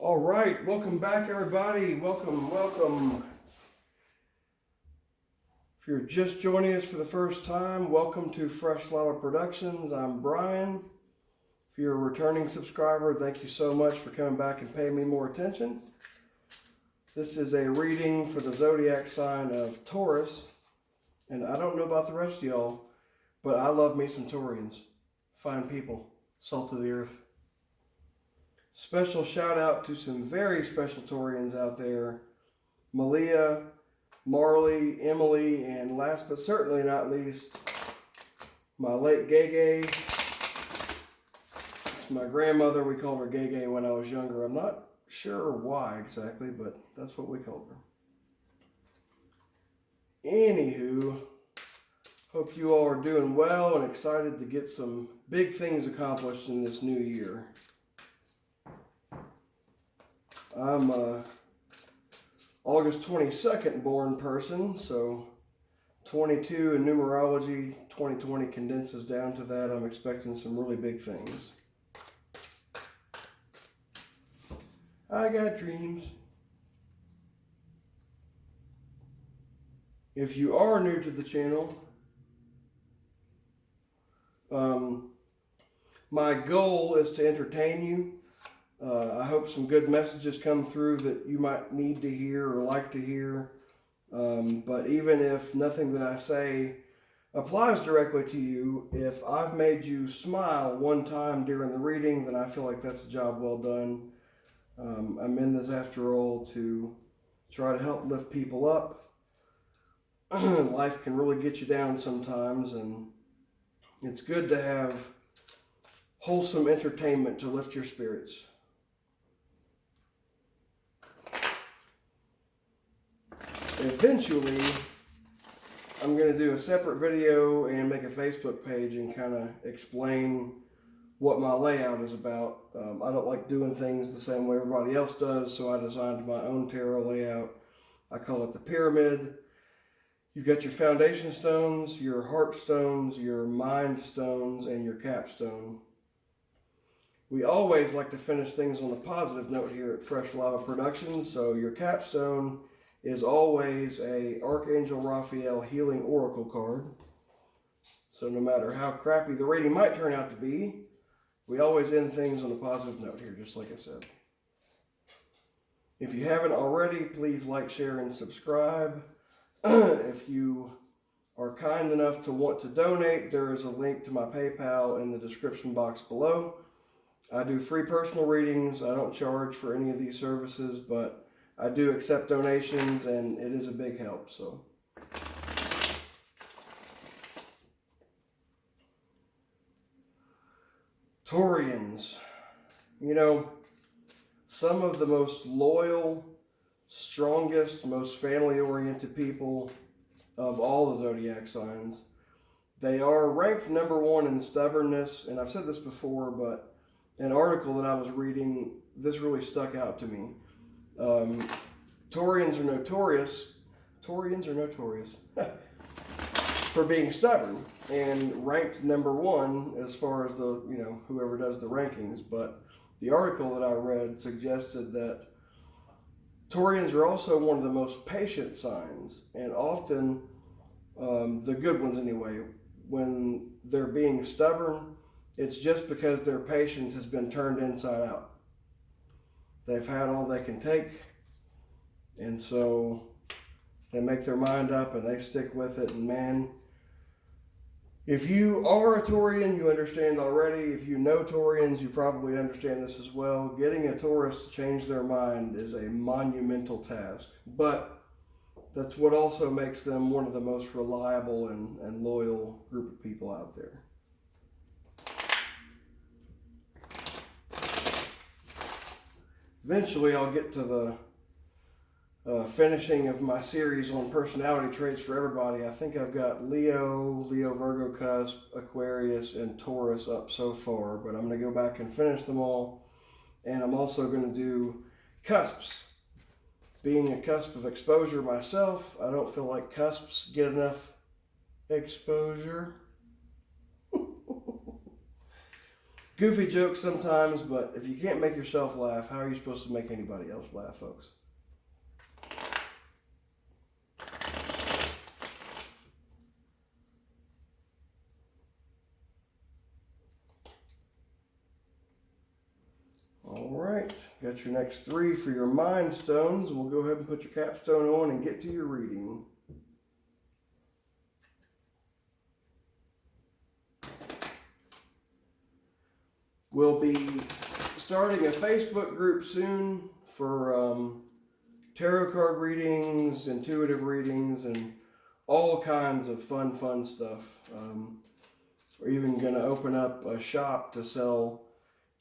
All right, welcome back, everybody. Welcome. If you're just joining us for the first time, welcome to Fresh Flower Productions. I'm Brian. If you're a returning subscriber, thank you so much for coming back and paying me more attention. This is a reading for the zodiac sign of Taurus, and I don't know about the rest of y'all, but I love me some Taurians. Fine people, salt of the earth. Special shout out to some very special Taurians out there. Malia, Marley, Emily, and last but certainly not least, my late Gege. It's my grandmother. We called her Gege when I was younger. I'm not sure why exactly, but that's what we called her. Anywho, hope you all are doing well and excited to get some big things accomplished in this new year. I'm a August 22nd born person, so 22 in numerology, 2020 condenses down to that. I'm expecting some really big things. I got dreams. If you are new to the channel, my goal is to entertain you. I hope some good messages come through that you might need to hear or like to hear. But even if nothing that I say applies directly to you, if I've made you smile one time during the reading, then I feel like that's a job well done. I'm in this after all to try to help lift people up. Life can really get you down sometimes, and it's good to have wholesome entertainment to lift your spirits. Eventually, I'm going to do a separate video and make a Facebook page and kind of explain what my layout is about. I don't like doing things the same way everybody else does, so I designed my own tarot layout. I call it the pyramid. You've got your foundation stones, your heart stones, your mind stones, and your capstone. We always like to finish things on a positive note here at Fresh Flower Productions, so your capstone is always a Archangel Raphael Healing Oracle card. So no matter how crappy the reading might turn out to be, we always end things on a positive note here, just like I said. If you haven't already, please like, share, and subscribe. If you are kind enough to want to donate, there is a link to my PayPal in the description box below. I do free personal readings. I don't charge for any of these services, but I do accept donations, and it is a big help. So, Taurians, you know, some of the most loyal, strongest, most family-oriented people of all the zodiac signs. They are ranked number one in stubbornness, and I've said this before, but an article that I was reading, this really stuck out to me. Taurians are notorious for being stubborn and ranked number one as far as the, whoever does the rankings. But the article that I read suggested that Taurians are also one of the most patient signs, and often the good ones anyway. When they're being stubborn, it's just because their patience has been turned inside out. They've had all they can take, and so they make their mind up and they stick with it. And man, if you are a Taurian, you understand already. If you know Taurians, you probably understand this as well. Getting a Taurus to change their mind is a monumental task, but that's what also makes them one of the most reliable and loyal group of people out there. Eventually, I'll get to the finishing of my series on personality traits for everybody. I think I've got Leo, Virgo cusp, Aquarius, and Taurus up so far, but I'm going to go back and finish them all. And I'm also going to do cusps. Being a cusp of exposure myself, I don't feel like cusps get enough exposure. goofy jokes sometimes, but if you can't make yourself laugh, how are you supposed to make anybody else laugh, folks? All right, got your next 3 for your Mind Stones. We'll go ahead and put your capstone on and get to your reading. We'll be starting a Facebook group soon for tarot card readings, intuitive readings, and all kinds of fun stuff. We're even going to open up a shop to sell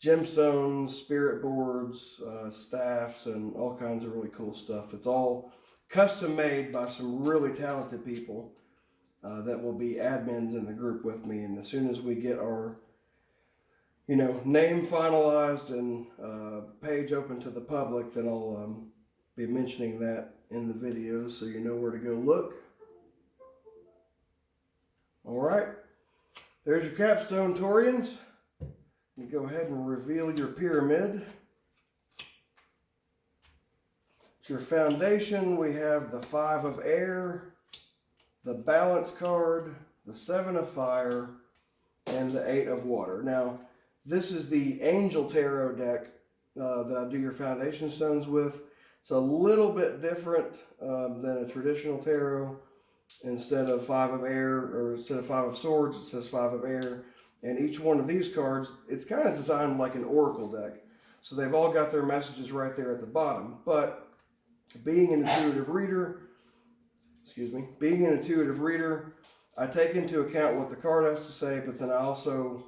gemstones, spirit boards, staffs, and all kinds of really cool stuff. It's all custom made by some really talented people that will be admins in the group with me. And as soon as we get our name finalized and page open to the public, then I'll be mentioning that in the videos so you know where to go look. All right, there's your capstone, Taurians. You go ahead and reveal your pyramid. It's your foundation. We have the 5 of air, the balance card, the 7 of fire, and the 8 of water. Now, this is the Angel Tarot deck that I do your foundation stones with. It's a little bit different than a traditional tarot. Instead of 5 of air, or instead of 5 of swords, it says 5 of air. And each one of these cards, it's kind of designed like an oracle deck. So they've all got their messages right there at the bottom. But being an intuitive reader, I take into account what the card has to say, but then I also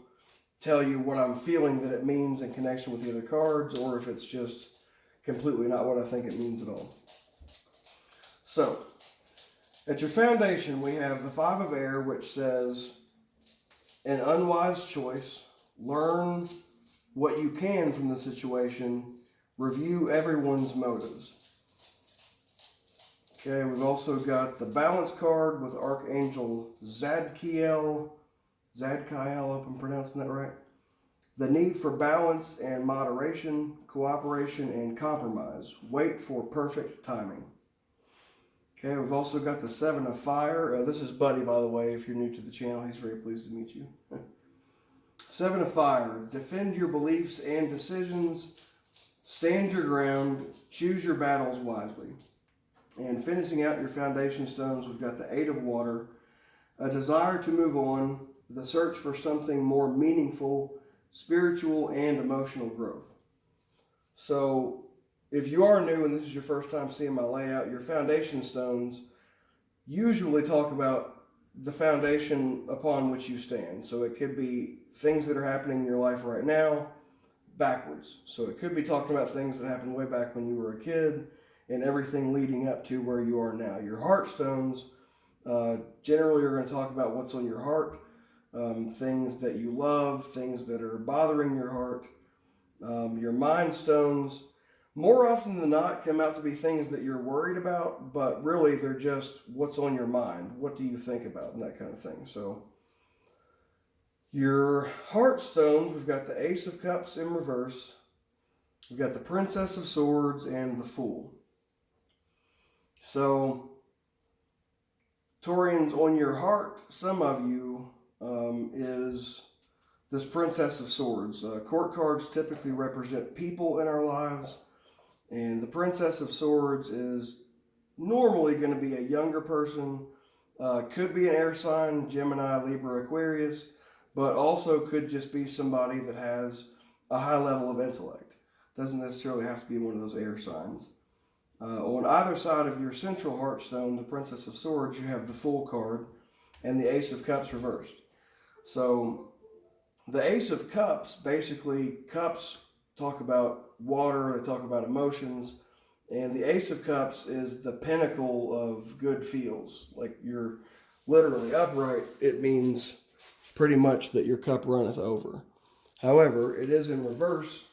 tell you what I'm feeling that it means in connection with the other cards, or if it's just completely not what I think it means at all. So, at your foundation, we have the 5 of air, which says, an unwise choice, learn what you can from the situation, review everyone's motives. Okay, we've also got the balance card with Archangel Zadkiel, I hope I'm pronouncing that right. The need for balance and moderation, cooperation and compromise. Wait for perfect timing. Okay, we've also got the 7 of fire. This is Buddy, by the way, if you're new to the channel. He's very pleased to meet you. 7 of fire. Defend your beliefs and decisions. Stand your ground. Choose your battles wisely. And finishing out your foundation stones, we've got the 8 of water. A desire to move on. The search for something more meaningful, spiritual, and emotional growth. So, if you are new and this is your first time seeing my layout, your foundation stones usually talk about the foundation upon which you stand. So it could be things that are happening in your life right now, backwards. So it could be talking about things that happened way back when you were a kid and everything leading up to where you are now. Your heart stones generally are going to talk about what's on your heart, things that you love, things that are bothering your heart. Your mind stones, more often than not, come out to be things that you're worried about, but really they're just what's on your mind. What do you think about, and that kind of thing. So your heart stones, we've got the Ace of Cups in reverse. We've got the Princess of Swords and the Fool. So, Taurians, on your heart, some of you, is this Princess of Swords. Court cards typically represent people in our lives. And the Princess of Swords is normally going to be a younger person. Could be an air sign, Gemini, Libra, Aquarius. But also could just be somebody that has a high level of intellect. Doesn't necessarily have to be one of those air signs. On either side of your central heartstone, the Princess of Swords, you have the Fool card and the Ace of Cups reversed. So the Ace of Cups, basically, cups talk about water, they talk about emotions, and the Ace of Cups is the pinnacle of good feels. Like you're literally upright, it means pretty much that your cup runneth over. However, it is in reverse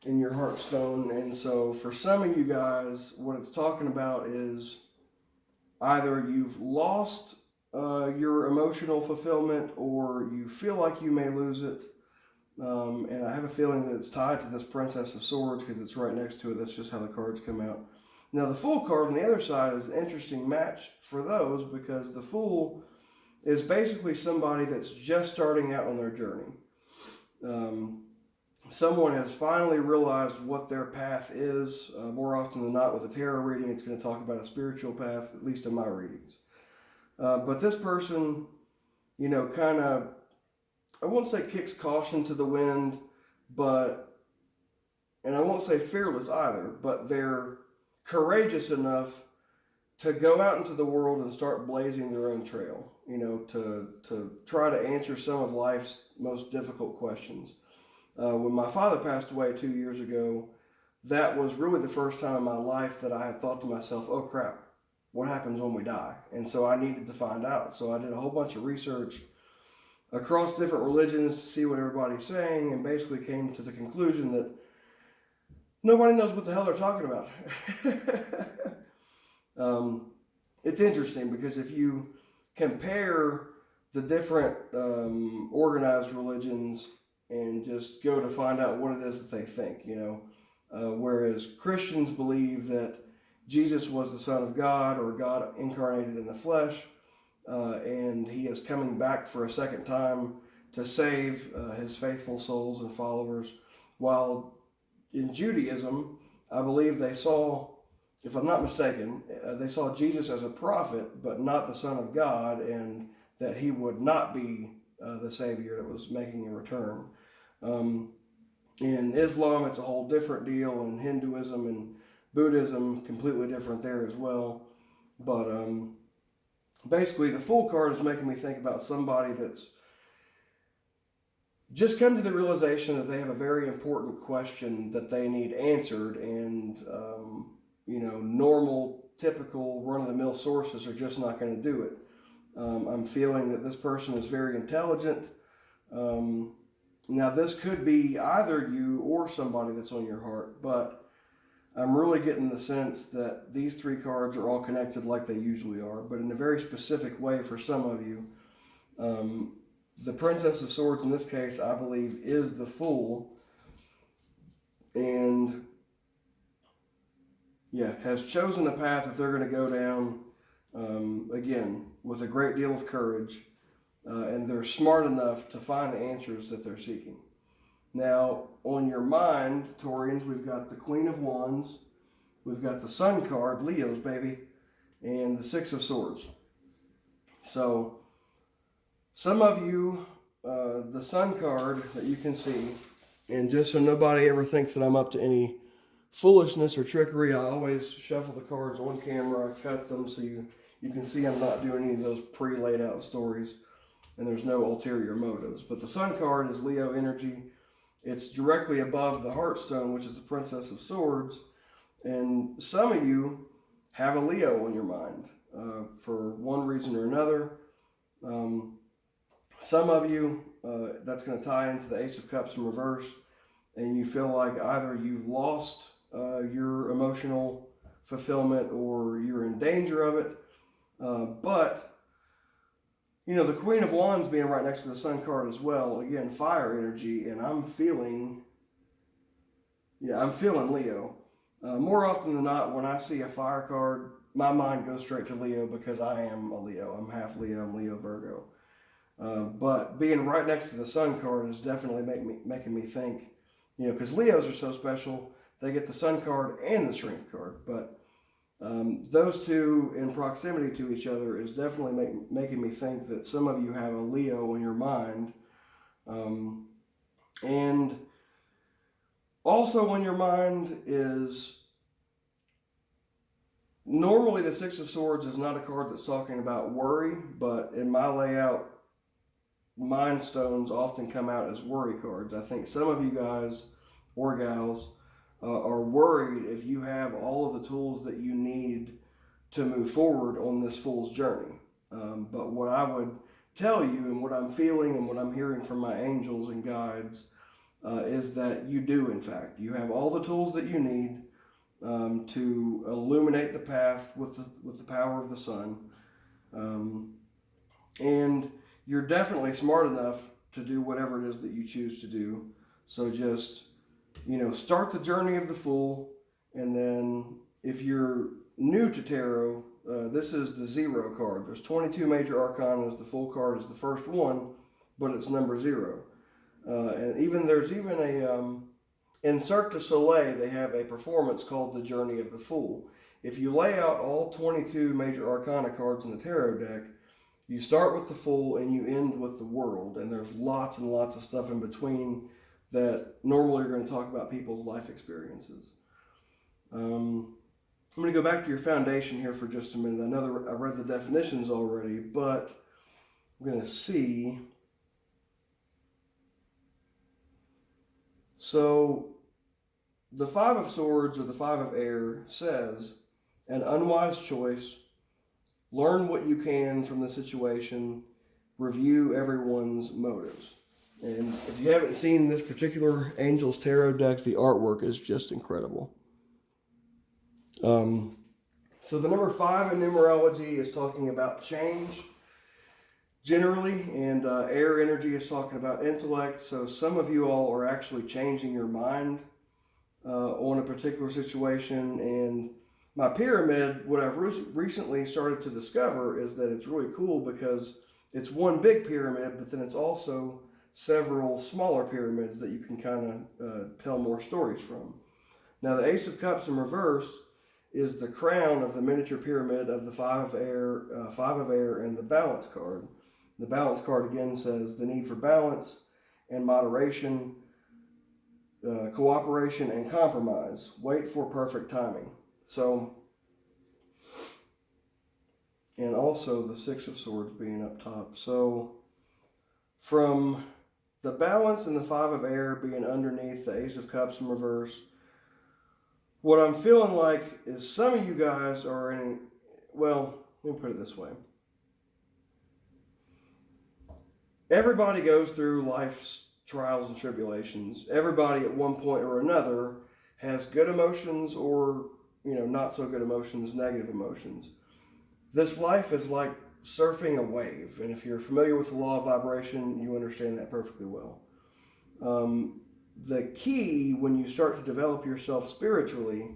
in your heartstone, and so for some of you guys, what it's talking about is either you've lost your emotional fulfillment or you feel like you may lose it. and I have a feeling that it's tied to this Princess of Swords because it's right next to it. That's just how the cards come out. Now, the Fool card on the other side is an interesting match for those because the Fool is basically somebody that's just starting out on their journey. Someone has finally realized what their path is. More often than not, with a tarot reading, it's going to talk about a spiritual path, at least in my readings. But this person, kind of, I won't say kicks caution to the wind, and I won't say fearless either, but they're courageous enough to go out into the world and start blazing their own trail, to try to answer some of life's most difficult questions. When my father passed away 2 years ago, that was really the first time in my life that I had thought to myself, oh crap, what happens when we die? And so I needed to find out. So I did a whole bunch of research across different religions to see what everybody's saying, and basically came to the conclusion that nobody knows what the hell they're talking about. It's interesting because if you compare the different organized religions and just go to find out what it is that they think, whereas Christians believe that Jesus was the Son of God, or God incarnated in the flesh, and he is coming back for a second time to save his faithful souls and followers. While in Judaism, I believe they saw, if I'm not mistaken, they saw Jesus as a prophet, but not the Son of God, and that he would not be the Savior that was making a return. In Islam, it's a whole different deal, and Hinduism and Buddhism, completely different there as well. But basically, the Fool card is making me think about somebody that's just come to the realization that they have a very important question that they need answered, and normal, typical, run-of-the-mill sources are just not going to do it. I'm feeling that this person is very intelligent. Now, this could be either you or somebody that's on your heart, but I'm really getting the sense that these three cards are all connected like they usually are, but in a very specific way for some of you. The Princess of Swords, in this case, I believe, is the Fool, and has chosen a path that they're going to go down, again, with a great deal of courage, and they're smart enough to find the answers that they're seeking. Now, on your mind, Taurians, we've got the Queen of Wands, we've got the Sun card, Leo's baby, and the Six of Swords. So, some of you, the Sun card that you can see, and just so nobody ever thinks that I'm up to any foolishness or trickery, I always shuffle the cards on camera, I cut them so you can see I'm not doing any of those pre-laid out stories, and there's no ulterior motives. But the Sun card is Leo energy. It's directly above the Heartstone, which is the Princess of Swords, and some of you have a Leo on your mind for one reason or another. Some of you, that's going to tie into the Ace of Cups in reverse, and you feel like either you've lost your emotional fulfillment or you're in danger of it. But the Queen of Wands being right next to the Sun card as well, again, fire energy, and I'm feeling Leo. More often than not, when I see a fire card, my mind goes straight to Leo because I am a Leo. I'm half Leo, I'm Leo Virgo. But being right next to the Sun card is definitely making me think, because Leos are so special, they get the Sun card and the Strength card. But those two in proximity to each other is definitely making me think that some of you have a Leo in your mind. And also on your mind is, normally the Six of Swords is not a card that's talking about worry, but in my layout, Mind Stones often come out as worry cards. I think some of you guys or gals are worried if you have all of the tools that you need to move forward on this Fool's journey. But what I would tell you, and what I'm feeling and what I'm hearing from my angels and guides, is that you do, in fact. You have all the tools that you need to illuminate the path with the power of the sun. And you're definitely smart enough to do whatever it is that you choose to do. So just, start the journey of the Fool. And then if you're new to tarot, this is the 0 card. There's 22 major arcana. The Fool card is the first one, but it's number 0. And there's even in Cirque du Soleil, they have a performance called the Journey of the Fool. If you lay out all 22 major arcana cards in the tarot deck, you start with the Fool and you end with the World. And there's lots and lots of stuff in between that normally are going to talk about people's life experiences. I'm going to go back to your foundation here for just a minute. I know I read the definitions already, but I'm going to see. So the 5 of Swords or the 5 of Air says, an unwise choice, learn what you can from the situation, review everyone's motives. And if you haven't seen this particular Angels Tarot deck, the artwork is just incredible. So the number 5 in numerology is talking about change generally, and air energy is talking about intellect. So some of you all are actually changing your mind on a particular situation. And my pyramid, what I've recently started to discover is that it's really cool because it's one big pyramid, but then it's also several smaller pyramids that you can kind of tell more stories from. Now the Ace of Cups in reverse is the crown of the miniature pyramid of the 5 of Air, and the Balance card. The Balance card again says the need for balance and moderation, cooperation and compromise. Wait for perfect timing. So, and also the 6 of Swords being up top. So from the Balance and the 5 of Air being underneath the Ace of Cups in reverse, what I'm feeling like is some of you guys are in, well, let me put it this way. Everybody goes through life's trials and tribulations. Everybody at one point or another has good emotions or, not so good emotions, negative emotions. This life is like surfing a wave. And if you're familiar with the law of vibration, you understand that perfectly well. The key when you start to develop yourself spiritually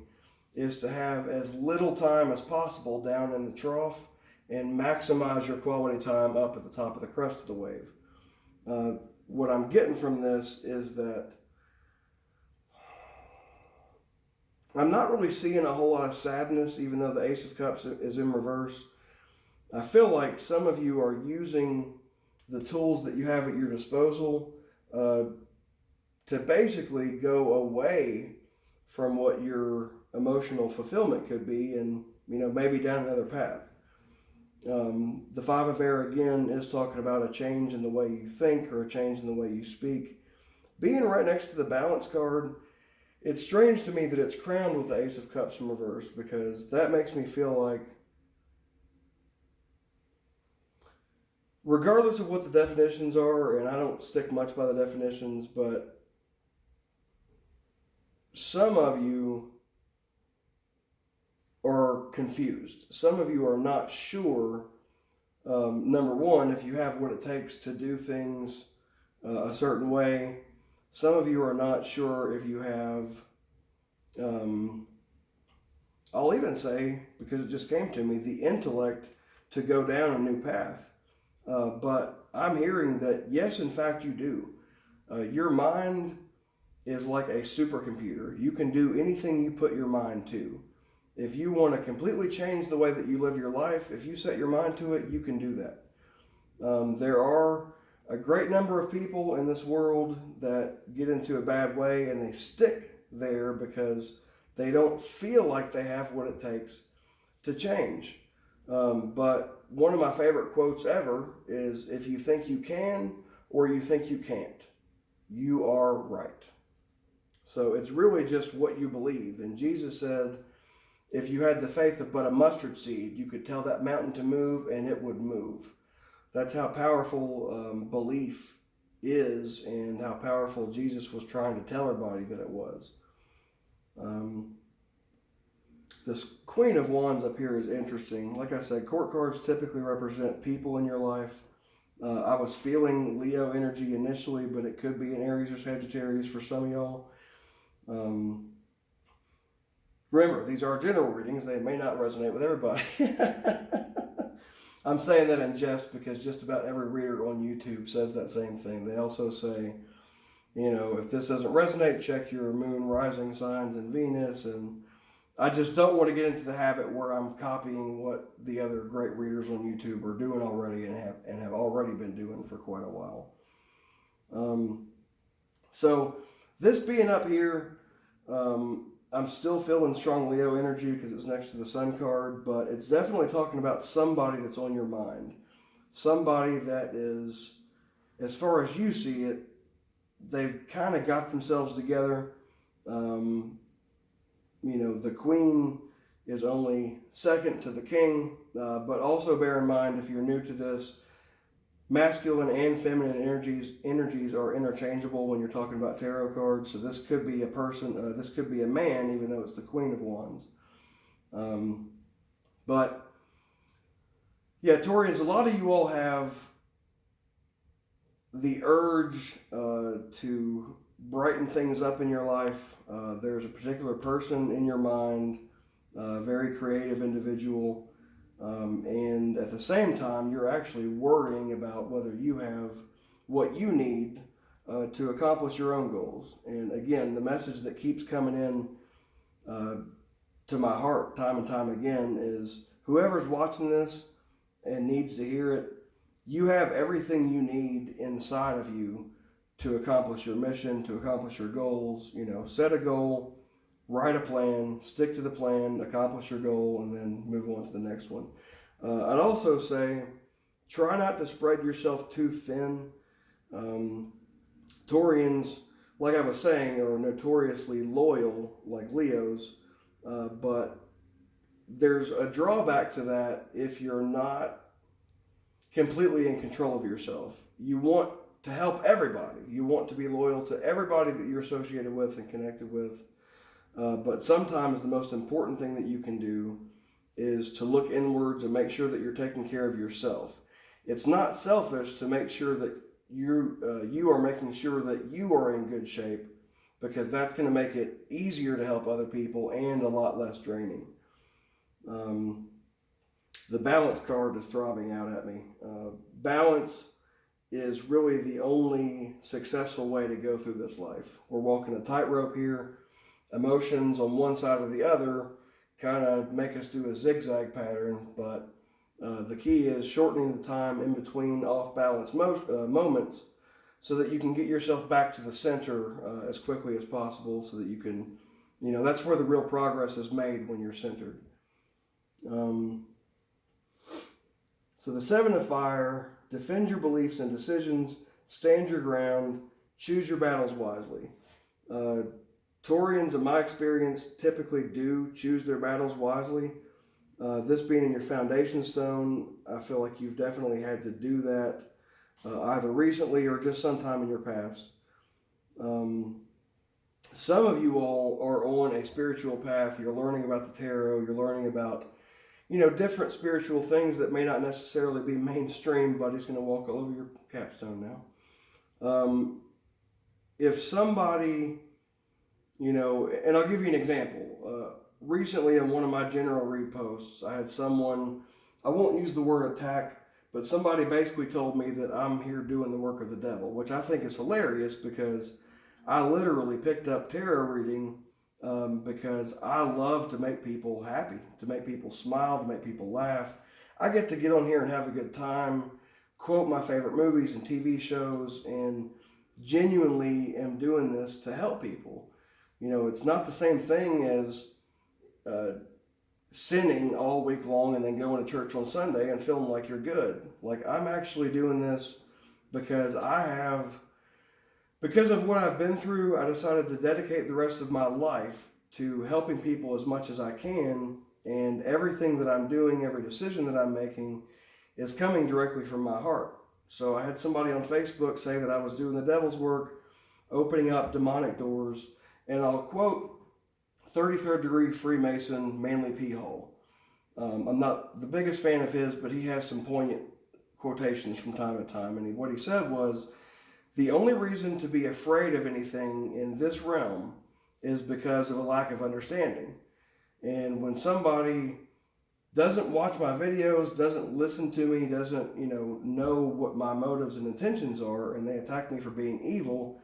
is to have as little time as possible down in the trough and maximize your quality time up at the top of the crest of the wave. What I'm getting from this is that I'm not really seeing a whole lot of sadness, even though the Ace of Cups is in reverse. I feel like some of you are using the tools that you have at your disposal to basically go away from what your emotional fulfillment could be and, maybe down another path. The 5 of Air again is talking about a change in the way you think or a change in the way you speak. Being right next to the Balance card, it's strange to me that it's crowned with the Ace of Cups in reverse, because that makes me feel like, regardless of what the definitions are, and I don't stick much by the definitions, but some of you are confused. Some of you are not sure, number one, if you have what it takes to do things a certain way. Some of you are not sure if you have, I'll even say, because it just came to me, the intellect to go down a new path. But I'm hearing that, yes, in fact, you do. Your mind is like a supercomputer. You can do anything you put your mind to. If you want to completely change the way that you live your life, if you set your mind to it, you can do that. There are a great number of people in this world that get into a bad way and they stick there because they don't feel like they have what it takes to change. But one of my favorite quotes ever is, if you think you can or you think you can't, you are right. So it's really just what you believe. And Jesus said, if you had the faith of but a mustard seed, you could tell that mountain to move and it would move. That's how powerful belief is, and how powerful Jesus was trying to tell everybody that it was. This Queen of Wands up here is interesting. Like I said, court cards typically represent people in your life. I was feeling Leo energy initially, but it could be an Aries or Sagittarius for some of y'all. Remember, these are general readings. They may not resonate with everybody. I'm saying that in jest because just about every reader on YouTube says that same thing. They also say, if this doesn't resonate, check your moon rising signs and Venus. And I just don't want to get into the habit where I'm copying what the other great readers on YouTube are doing already and have already been doing for quite a while. So this being up here, I'm still feeling strong Leo energy because it's next to the Sun card, but it's definitely talking about somebody that's on your mind. Somebody that is, as far as you see it, they've kind of got themselves together. The Queen is only second to the King, but also bear in mind, if you're new to this, masculine and feminine energies are interchangeable when you're talking about tarot cards. So this could be a person, this could be a man, even though it's the Queen of Wands. But yeah, Taurians, a lot of you all have the urge to brighten things up in your life. There's a particular person in your mind, a very creative individual. And at the same time, you're actually worrying about whether you have what you need to accomplish your own goals. And again, the message that keeps coming in to my heart time and time again is whoever's watching this and needs to hear it, you have everything you need inside of you to accomplish your mission, to accomplish your goals. Set a goal, write a plan, stick to the plan, accomplish your goal, and then move on to the next one. I'd also say, try not to spread yourself too thin. Taurians, like I was saying, are notoriously loyal, like Leos, but there's a drawback to that if you're not completely in control of yourself. You want to help everybody. You want to be loyal to everybody that you're associated with and connected with. But sometimes the most important thing that you can do is to look inwards and make sure that you're taking care of yourself. It's not selfish to make sure that you are making sure that you are in good shape, because that's going to make it easier to help other people and a lot less draining. The balance card is throbbing out at me. Balance is really the only successful way to go through this life. We're walking a tightrope here. Emotions on one side or the other kind of make us do a zigzag pattern, but the key is shortening the time in between off-balance moments so that you can get yourself back to the center as quickly as possible, so that you can, that's where the real progress is made, when you're centered. So the Seven of Fire, defend your beliefs and decisions, stand your ground, choose your battles wisely. Taurians, in my experience, typically do choose their battles wisely. This being in your foundation stone, I feel like you've definitely had to do that either recently or just sometime in your past. Some of you all are on a spiritual path. You're learning about the tarot. You're learning about, different spiritual things that may not necessarily be mainstream. Buddy's going to walk all over your capstone now. If somebody, and I'll give you an example. Recently in one of my general read posts, I had someone, I won't use the word attack, but somebody basically told me that I'm here doing the work of the devil, which I think is hilarious, because I literally picked up tarot reading because I love to make people happy, to make people smile, to make people laugh. I get to get on here and have a good time, quote my favorite movies and TV shows, and genuinely am doing this to help people. It's not the same thing as sinning all week long and then going to church on Sunday and feeling like you're good. Like, I'm actually doing this because because of what I've been through, I decided to dedicate the rest of my life to helping people as much as I can, and everything that I'm doing, every decision that I'm making, is coming directly from my heart. So I had somebody on Facebook say that I was doing the devil's work, opening up demonic doors, and I'll quote 33rd degree Freemason Manly P. Hall. I'm not the biggest fan of his, but he has some poignant quotations from time to time. And what he said was, the only reason to be afraid of anything in this realm is because of a lack of understanding. And when somebody doesn't watch my videos, doesn't listen to me, doesn't, know what my motives and intentions are, and they attack me for being evil,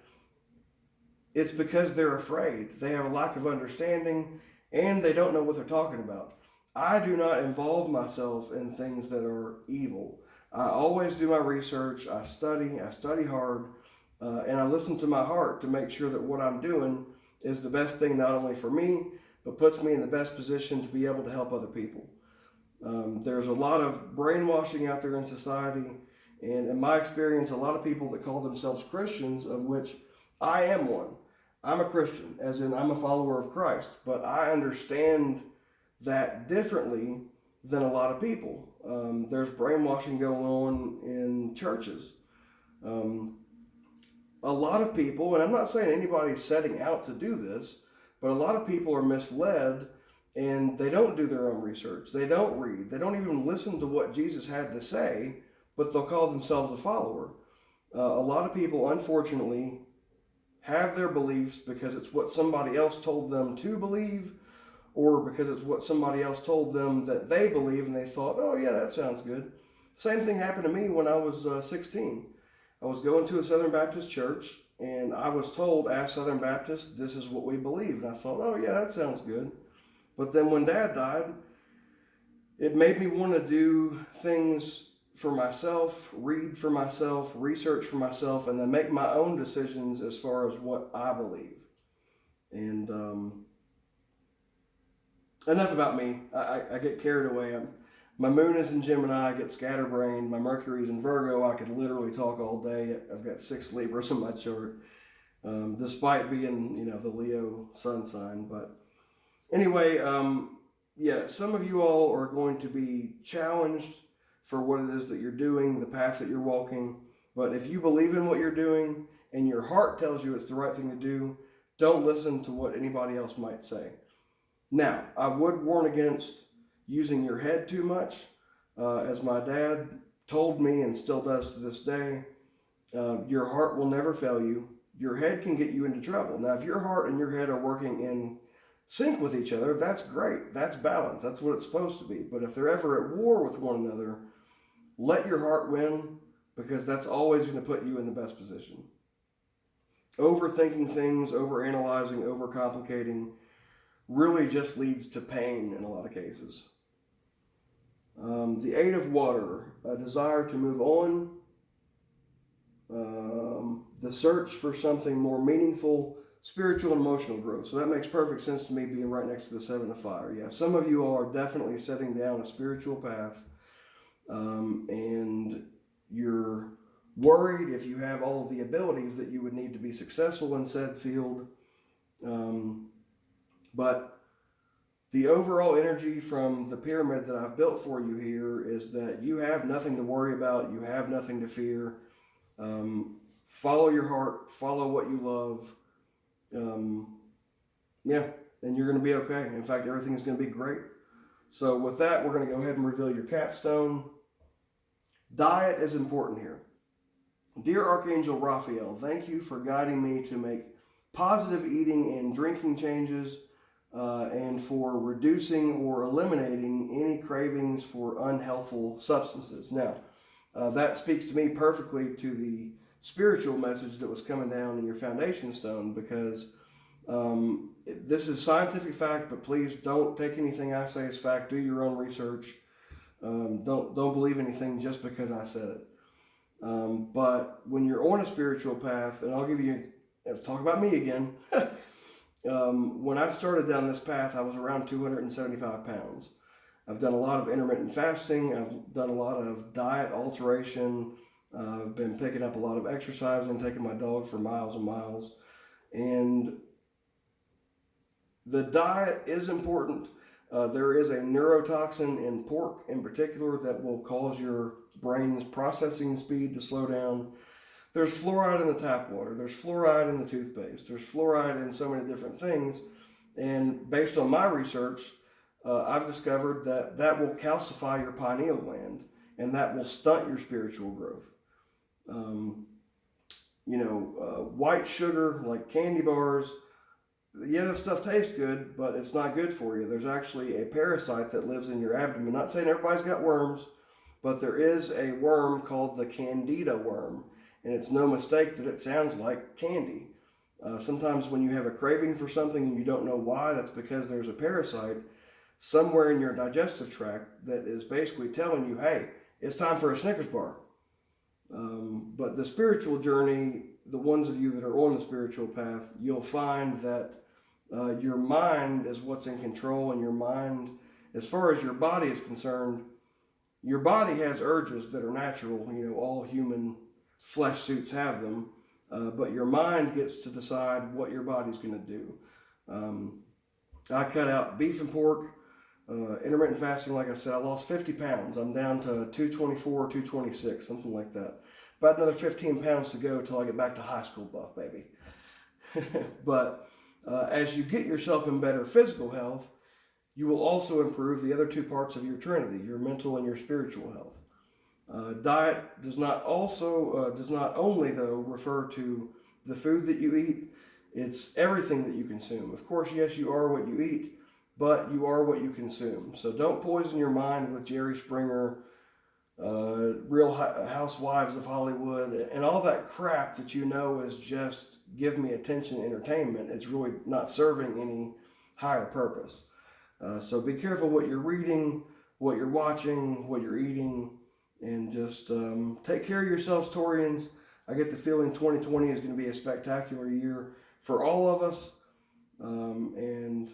it's because they're afraid. They have a lack of understanding, and they don't know what they're talking about. I do not involve myself in things that are evil. I always do my research. I study hard, and I listen to my heart to make sure that what I'm doing is the best thing not only for me, but puts me in the best position to be able to help other people. There's a lot of brainwashing out there in society, and in my experience, a lot of people that call themselves Christians, of which I am one. I'm a Christian, as in I'm a follower of Christ, but I understand that differently than a lot of people. There's brainwashing going on in churches. A lot of people, and I'm not saying anybody's setting out to do this, but a lot of people are misled, and they don't do their own research. They don't read. They don't even listen to what Jesus had to say, but they'll call themselves a follower. A lot of people, unfortunately, have their beliefs because it's what somebody else told them to believe, or because it's what somebody else told them that they believe, and they thought, oh yeah, that sounds good. Same thing happened to me when I was 16. I was going to a Southern Baptist church, and I was told, as Southern Baptists, this is what we believe. And I thought, oh yeah, that sounds good. But then when Dad died, it made me want to do things for myself, read for myself, research for myself, and then make my own decisions as far as what I believe. And enough about me. I get carried away. My moon is in Gemini. I get scatterbrained. My Mercury's in Virgo. I could literally talk all day. I've got 6 Libras in my chart, despite being, the Leo sun sign. But anyway, some of you all are going to be challenged for what it is that you're doing, the path that you're walking. But if you believe in what you're doing and your heart tells you it's the right thing to do, don't listen to what anybody else might say. Now, I would warn against using your head too much. As my dad told me and still does to this day, your heart will never fail you. Your head can get you into trouble. Now, if your heart and your head are working in sync with each other, that's great. That's balance. That's what it's supposed to be. But if they're ever at war with one another, let your heart win, because that's always going to put you in the best position. Overthinking things, overanalyzing, overcomplicating really just leads to pain in a lot of cases. The 8 of Water, a desire to move on, the search for something more meaningful, spiritual and emotional growth. So that makes perfect sense to me, being right next to the 7 of Fire. Yeah, some of you all are definitely setting down a spiritual path, and you're worried if you have all of the abilities that you would need to be successful in said field. But the overall energy from the pyramid that I've built for you here is that you have nothing to worry about. You have nothing to fear. Follow your heart. Follow what you love. And you're going to be okay. In fact, everything's going to be great. So with that, we're going to go ahead and reveal your capstone. Diet is important here. Dear Archangel Raphael, thank you for guiding me to make positive eating and drinking changes, and for reducing or eliminating any cravings for unhealthful substances. Now, that speaks to me perfectly to the spiritual message that was coming down in your foundation stone, because this is scientific fact, but please don't take anything I say as fact. Do your own research. Don't believe anything just because I said it. But when you're on a spiritual path, and let's talk about me again. When I started down this path, I was around 275 pounds. I've done a lot of intermittent fasting. I've done a lot of diet alteration. I've been picking up a lot of exercise and taking my dog for miles and miles. And the diet is important. There is a neurotoxin in pork in particular that will cause your brain's processing speed to slow down. There's fluoride in the tap water. There's fluoride in the toothpaste. There's fluoride in so many different things. And based on my research, I've discovered that will calcify your pineal gland. and that will stunt your spiritual growth. White sugar like candy bars, yeah, that stuff tastes good, but it's not good for you. There's actually a parasite that lives in your abdomen. Not saying everybody's got worms, but there is a worm called the candida worm, and it's no mistake that it sounds like candy. Sometimes when you have a craving for something and you don't know why, that's because there's a parasite somewhere in your digestive tract that is basically telling you, hey, it's time for a Snickers bar. But the spiritual journey, the ones of you that are on the spiritual path, you'll find that your mind is what's in control, and your mind, as far as your body is concerned, your body has urges that are natural. All human flesh suits have them, but your mind gets to decide what your body's going to do. I cut out beef and pork, intermittent fasting. Like I said, I lost 50 pounds. I'm down to 224, 226, something like that. About another 15 pounds to go till I get back to high school buff, baby. But as you get yourself in better physical health, you will also improve the other two parts of your trinity, your mental and your spiritual health. Diet does not only though refer to the food that you eat. It's everything that you consume. Of course, yes, you are what you eat, but you are what you consume. So don't poison your mind with Jerry Springer, Real Housewives of Hollywood, and all that crap that is just give me attention entertainment. It's really not serving any higher purpose. So be careful what you're reading, what you're watching, what you're eating, and just take care of yourselves, Taurians. I get the feeling 2020 is going to be a spectacular year for all of us. And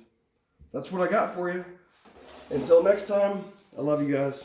that's what I got for you. Until next time, I love you guys.